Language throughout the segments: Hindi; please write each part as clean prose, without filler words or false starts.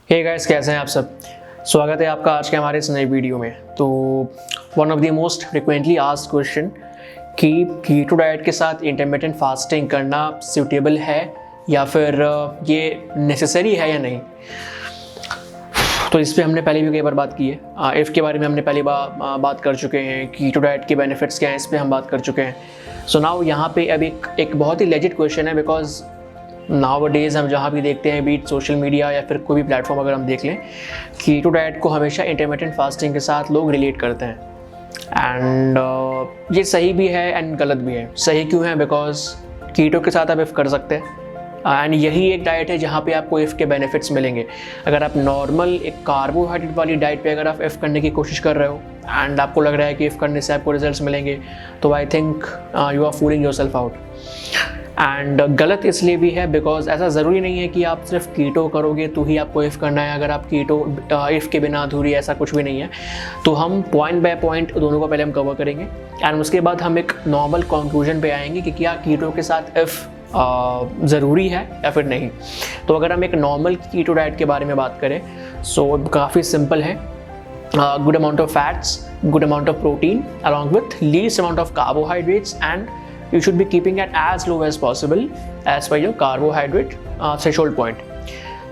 हे गाइस, कैसे हैं आप सब। स्वागत है आपका आज के हमारे इस नए वीडियो में। तो one of the most frequently asked question कि कीटो डाइट के साथ इंटरमिटेंट फास्टिंग करना सूटेबल है या फिर ये नेसेसरी है या नहीं। तो इस पर हमने पहले भी कई बार बात की है। इफ़ के बारे में हमने पहली बार बात कर चुके हैं, कीटो डाइट के बेनिफिट्स क्या हैं इस पर हम बात कर चुके हैं। सो नाउ यहाँ पे अब एक बहुत ही लेजिट क्वेश्चन है, बिकॉज नाउ डेज़ हम जहाँ भी देखते हैं, बीट सोशल मीडिया या फिर कोई भी प्लेटफॉर्म अगर हम देख लें, कीटो डाइट को हमेशा इंटरमिटेंट फास्टिंग के साथ लोग रिलेट करते हैं। एंड ये सही भी है एंड गलत भी है। सही क्यों है? बिकॉज कीटो के साथ आप इफ़ कर सकते हैं एंड यही एक डाइट है जहाँ पे आपको इफ़ के बेनिफिट्स मिलेंगे। अगर आप नॉर्मल एक कार्बोहाइड्रेट वाली डाइट पे अगर आप इफ़ करने की कोशिश कर रहे हो एंड आपको लग रहा है कि इफ़ करने से आपको रिजल्ट्स मिलेंगे, तो I think you are fooling yourself out. And गलत इसलिए भी है बिकॉज ऐसा ज़रूरी नहीं है कि आप सिर्फ कीटो करोगे तो ही आपको इफ़ करना है। अगर आप कीटो इफ़ के बिना अधूरी, ऐसा कुछ भी नहीं है। तो हम पॉइंट बाय पॉइंट दोनों को पहले हम कवर करेंगे एंड उसके बाद हम एक नॉर्मल कंक्लूजन पे आएंगे कि क्या कीटो के साथ इफ़ ज़रूरी है या फिर नहीं। तो अगर हम एक नॉर्मल कीटो डाइट के बारे में बात करें, सो काफ़ी सिंपल है। Good amount of fats, good amount of protein along with least amount of carbohydrates, and you should be keeping it as low as possible as per your carbohydrate threshold point।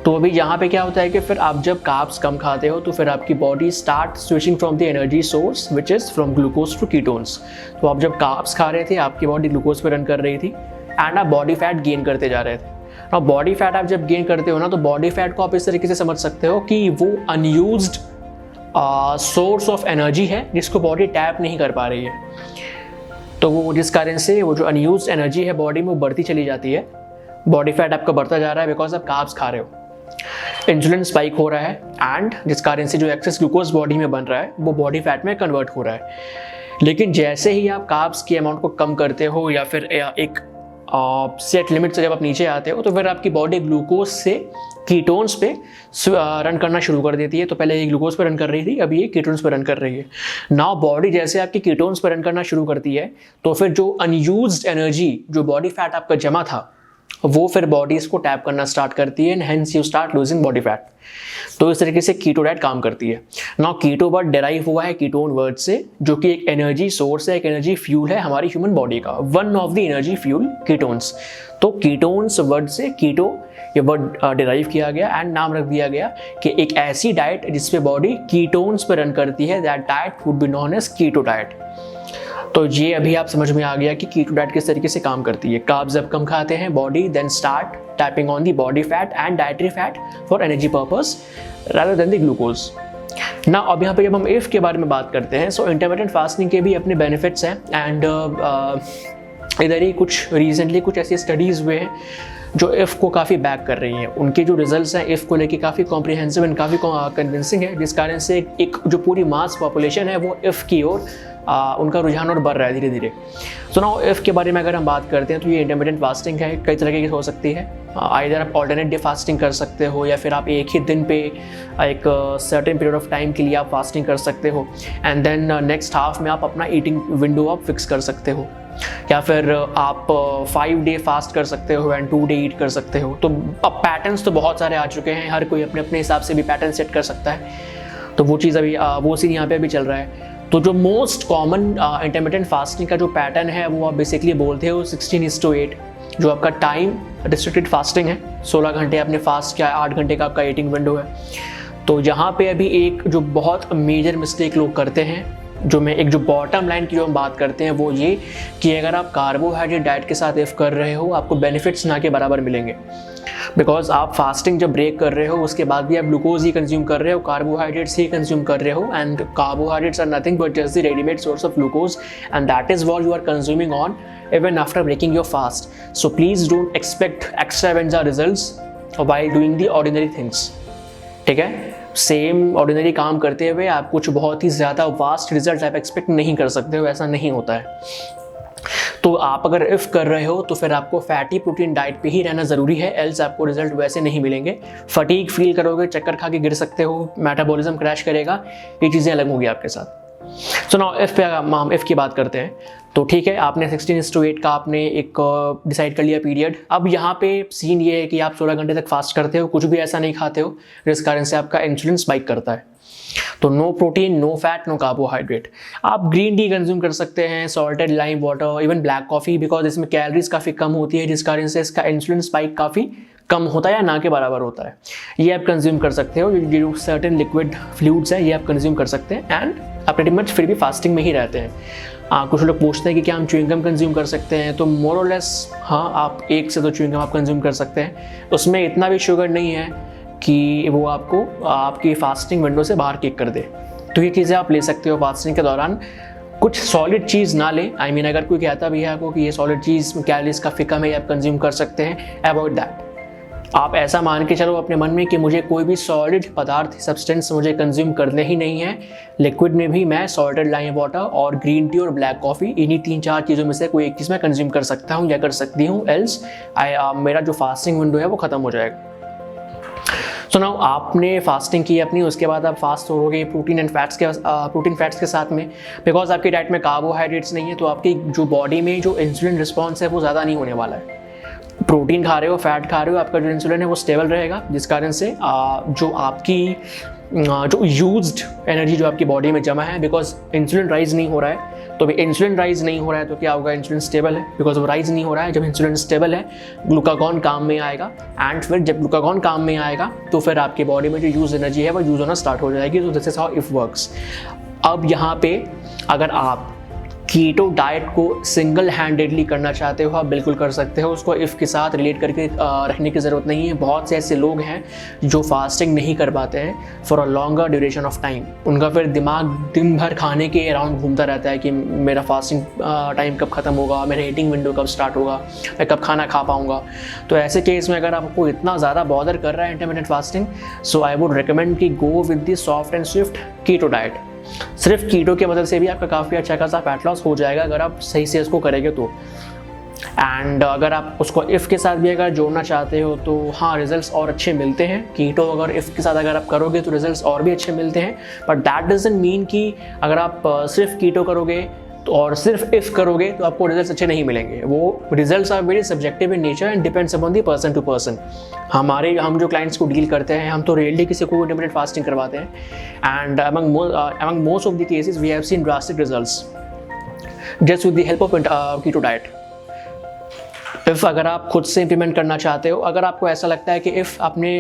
तो अभी यहाँ पे क्या होता है कि फिर आप जब कार्ब्स कम खाते हो तो फिर आपकी body start switching from the energy source which is from glucose to ketones. तो आप जब कार्ब्स खा रहे थे आपकी बॉडी ग्लूकोज पे रन कर रही थी एंड आप बॉडी फैट गेन करते जा रहे थे। और बॉडी फैट आप जब गेन करते हो ना, तो बॉडी फैट को आप इस तरीके से समझ सकते हो कि वो अनयूज्ड सोर्स ऑफ एनर्जी है जिसको बॉडी टैप नहीं कर पा रही है। तो वो जिस कारण से वो जो अनयूज्ड एनर्जी है बॉडी में वो बढ़ती चली जाती है। बॉडी फैट आपका बढ़ता जा रहा है बिकॉज आप कार्ब्स खा रहे हो। इंसुलिन स्पाइक हो रहा है एंड जिस कारण से जो एक्सेस ग्लूकोज बॉडी में बन रहा है वो बॉडी फैट में कन्वर्ट हो रहा है। लेकिन जैसे ही आप कार्ब्स की अमाउंट को कम करते हो या फिर एक सेट लिमिट से जब आप नीचे आते हो, तो फिर आपकी बॉडी ग्लूकोज से कीटोन्स पे रन करना शुरू कर देती है। तो पहले ये ग्लूकोज पे रन कर रही थी, अभी ये कीटोन्स पे रन कर रही है। नाउ बॉडी जैसे आपकी कीटोन्स पे रन करना शुरू करती है तो फिर जो अनयूज्ड एनर्जी, जो बॉडी फैट आपका जमा था, वो फिर बॉडी इसको टैप करना स्टार्ट करती है and hence you start losing body fat. तो इस तरीके से कीटो डाइट काम करती है। नाउ कीटो वर्ड डेराइव हुआ है कीटोन वर्ड से, जो कि एक एनर्जी सोर्स है, एक एनर्जी फ्यूल है हमारी ह्यूमन बॉडी का, one of the energy fuel ketones. तो कीटोन्स वर्ड से कीटो ये वर्ड डिराइव किया गया एंड नाम रख दिया गया कि एक ऐसी डाइट जिसपे बॉडी कीटोन्स पर रन करती है, that diet would be known as keto diet. तो ये अभी आप समझ में आ गया कि कीटो डाइट किस तरीके से काम करती है। कार्ब्स जब कम खाते हैं body then start tapping on the body fat and dietary fat for energy purpose rather than the glucose. ना अब यहाँ पे जब हम इफ़ के बारे में बात करते हैं, सो इंटरमिटेंट फास्टिंग के भी अपने बेनिफिट्स हैं एंड इधर ही कुछ रिसेंटली कुछ ऐसी स्टडीज़ हुए हैं जो इफ़ को काफ़ी बैक कर रही हैं। उनके जो रिजल्ट्स हैं इफ़ को लेके काफ़ी कॉम्प्रिहेंसिव एंड काफ़ी कन्विंसिंग है, जिस कारण से एक जो पूरी मास पॉपुलेशन है वो इफ़ की ओर उनका रुझान और बढ़ रहा है धीरे धीरे। सो नाउ इफ़ के बारे में अगर हम बात करते हैं तो ये इंटरमिटेंट फास्टिंग है, कई तरह की हो सकती है। आइदर आप ऑल्टरनेट डे फास्टिंग कर सकते हो या फिर आप एक ही दिन पे एक सर्टेन पीरियड ऑफ टाइम के लिए आप फास्टिंग कर सकते हो एंड देन नेक्स्ट हाफ में आप अपना ईटिंग विंडो आप फिक्स कर सकते हो, या फिर आप 5 डे फास्ट कर सकते हो एंड 2 डे ईट कर सकते हो। तो अब पैटर्न्स तो बहुत सारे आ चुके हैं, हर कोई अपने अपने हिसाब से भी पैटर्न सेट कर सकता है। तो वो चीज़ अभी वो सीन यहाँ पे अभी चल रहा है। तो जो मोस्ट कॉमन इंटरमिटेंट फास्टिंग का जो पैटर्न है वो आप बेसिकली बोलते हो 16:8, जो आपका टाइम रिस्ट्रिक्टेड फास्टिंग है। 16 घंटे आपने फास्ट किया, 8 घंटे का आपका ईटिंग विंडो है। तो यहाँ पे अभी एक जो बहुत मेजर मिस्टेक लोग करते हैं, जो बॉटम लाइन की जो हम बात करते हैं, वो ये कि अगर आप कार्बोहाइड्रेट डाइट के साथ इफ़ कर रहे हो आपको बेनिफिट्स ना के बराबर मिलेंगे। बिकॉज आप फास्टिंग जब ब्रेक कर रहे हो उसके बाद भी आप ग्लूकोज ही कंज्यूम कर रहे हो, कार्बोहाइड्रेट्स ही कंज्यूम कर रहे हो, and carbohydrates are nothing but just the readymade source of glucose and that is what you are consuming on even after breaking your fast. So please don't expect extravaganza results while doing the ordinary things. ठीक है, सेम ऑर्डिनरी काम करते हुए आप कुछ बहुत ही ज़्यादा वास्ट रिजल्ट आप एक्सपेक्ट नहीं कर सकते हो, ऐसा नहीं होता है। तो आप अगर इफ़ कर रहे हो तो फिर आपको फैटी प्रोटीन डाइट पे ही रहना ज़रूरी है, एल्स आपको रिजल्ट वैसे नहीं मिलेंगे। फटीग फील करोगे, चक्कर खा के गिर सकते हो, मेटाबॉलिज्म क्रैश करेगा, ये चीज़ें अलग होगी आपके साथ। सो नाउ इफ़ पे हम इफ़ की बात करते हैं तो ठीक है, आपने 16:8 का आपने एक डिसाइड कर लिया पीरियड। अब यहाँ पे सीन ये है कि आप 16 घंटे तक फास्ट करते हो, कुछ भी ऐसा नहीं खाते हो, जिस कारण से आपका इंसुलिन स्पाइक करता है। तो no protein, no fat, no carbohydrate. आप ग्रीन टी कंज्यूम कर सकते हैं, salted lime water, even black coffee, because इसमें कैलोरीज काफ़ी कम होती है, जिस कारण से इसका इंसुलिन स्पाइक काफ़ी कम होता है या ना के बराबर होता है। ये आप कंज्यूम कर सकते हो। जो सर्टेन लिक्विड फ्लूइड्स है ये आप कंज्यूम कर सकते हैं एंड आप प्रीटी मच फिर भी फास्टिंग में ही रहते हैं। कुछ लोग पूछते हैं कि क्या हम च्युइंगम कंज्यूम कर सकते हैं, तो मोर और लेस हाँ, आप 1 से 2 च्युइंगम आप कंज्यूम कर सकते हैं। उसमें इतना भी शुगर नहीं है कि वो आपको आपकी फास्टिंग विंडो से बाहर किक कर दे। तो ये चीज़ें आप ले सकते हो फास्टिंग के दौरान। कुछ सॉलिड चीज़ ना लें, आई मीन अगर कोई कहता भी है आपको कि ये सॉलिड चीज़ कैलोरीज काफ़ी कम है, आप कंज्यूम कर सकते हैं, अवॉइड दैट। आप ऐसा मान के चलो अपने मन में कि मुझे कोई भी सॉलिड पदार्थ, सब्सटेंस मुझे कंज्यूम करने ही नहीं है। लिक्विड में भी मैं सॉल्टेड लाइम वाटर और ग्रीन टी और ब्लैक कॉफ़ी, इन्हीं 3-4 चीज़ों में से कोई एक चीज़ मैं कंज्यूम कर सकता हूँ या कर सकती हूँ, एल्स मेरा जो फास्टिंग विंडो है वो ख़त्म हो जाएगा। सो नाउ आपने फास्टिंग की अपनी, उसके बाद आप फास्ट होगे प्रोटीन फैट्स के साथ में, बिकॉज आपकी डाइट में कार्बोहाइड्रेट्स नहीं है, तो आपकी जो बॉडी में जो इंसुलिन रिस्पॉन्स है वो ज़्यादा नहीं होने वाला है। प्रोटीन खा रहे हो, फैट खा रहे हो, आपका जो इंसुलिन है वो स्टेबल रहेगा, जिस कारण से जो आपकी जो यूज्ड एनर्जी जो आपकी बॉडी में जमा है, बिकॉज इंसुलिन राइज नहीं हो रहा है, तो इंसुलिन राइज नहीं हो रहा है तो क्या होगा, इंसुलिन स्टेबल है, बिकॉज वो राइज नहीं हो रहा है। जब इंसुलिन स्टेबल है, ग्लूकागॉन काम में आएगा, एंड फिर जब ग्लूकागॉन काम में आएगा तो फिर आपकी बॉडी में जो यूज एनर्जी है वो यूज होना स्टार्ट हो जाएगी। तो this is how it works. अब यहाँ पे अगर आप कीटो डाइट को सिंगल हैंडेडली करना चाहते हो, आप बिल्कुल कर सकते हो। उसको इफ़ के साथ रिलेट करके रखने की ज़रूरत नहीं है। बहुत से ऐसे लोग हैं जो फास्टिंग नहीं कर पाते हैं for a longer duration of time. उनका फिर दिमाग दिन भर खाने के अराउंड घूमता रहता है कि मेरा फास्टिंग टाइम कब ख़त्म होगा, मेरा ईटिंग विंडो कब स्टार्ट होगा, मैं कब खाना खा पाऊँगा। तो ऐसे केस में अगर आपको इतना ज़्यादा बॉदर कर रहा है intermittent fasting, so I would recommend कि go with the soft and swift keto diet. सिर्फ कीटो की मदद से भी आपका काफ़ी अच्छा खासा फैट लॉस हो जाएगा अगर आप सही से इसको करेंगे तो। एंड अगर आप उसको इफ़ के साथ भी अगर जोड़ना चाहते हो तो हाँ, रिजल्ट्स और अच्छे मिलते हैं। कीटो अगर इफ़ के साथ अगर आप करोगे तो रिजल्ट्स और भी अच्छे मिलते हैं, बट दैट डजंट मीन कि अगर आप सिर्फ कीटो करोगे तो और सिर्फ इफ़ करोगे तो आपको रिजल्ट्स अच्छे नहीं मिलेंगे। वो results are very subjective in nature and depends upon the person to person. हम जो क्लाइंट्स को डील करते हैं, हम तो रेयरली किसी को इंटरमिटेंट फास्टिंग करवाते हैं, and among most of the cases we have seen drastic results just with the help of keto diet। If अगर आप खुद से इम्प्लीमेंट करना चाहते हो, अगर आपको ऐसा लगता है कि इफ़ अपने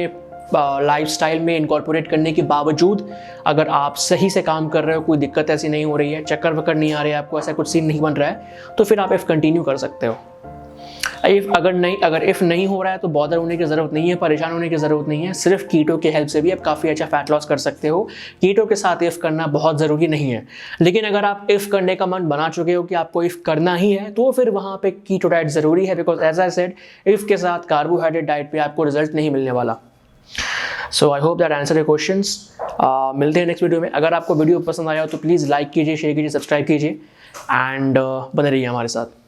लाइफस्टाइल में इनकॉर्पोरेट करने के बावजूद अगर आप सही से काम कर रहे हो, कोई दिक्कत ऐसी नहीं हो रही है, चक्कर वक्कर नहीं आ रहे हैं आपको, ऐसा कुछ सीन नहीं बन रहा है, तो फिर आप इफ़ कंटिन्यू कर सकते हो। अगर इफ़ नहीं हो रहा है तो बॉदर होने की ज़रूरत नहीं है, परेशान होने की ज़रूरत नहीं है। सिर्फ कीटो के हेल्प से भी आप काफ़ी अच्छा फैट लॉस कर सकते हो। कीटो के साथ इफ़ करना बहुत ज़रूरी नहीं है, लेकिन अगर आप इफ़ करने का मन बना चुके हो कि आपको इफ़ करना ही है, तो फिर वहाँ पे कीटो डाइट ज़रूरी है, because as I said, if के साथ कार्बोहाइड्रेट डाइट पे आपको रिजल्ट नहीं मिलने वाला। So I hope that answer your questions. मिलते हैं नेक्स्ट वीडियो में। अगर आपको वीडियो पसंद आया हो तो प्लीज़ लाइक कीजिए, शेयर कीजिए, सब्सक्राइब कीजिए, एंड बने रहिए हमारे साथ।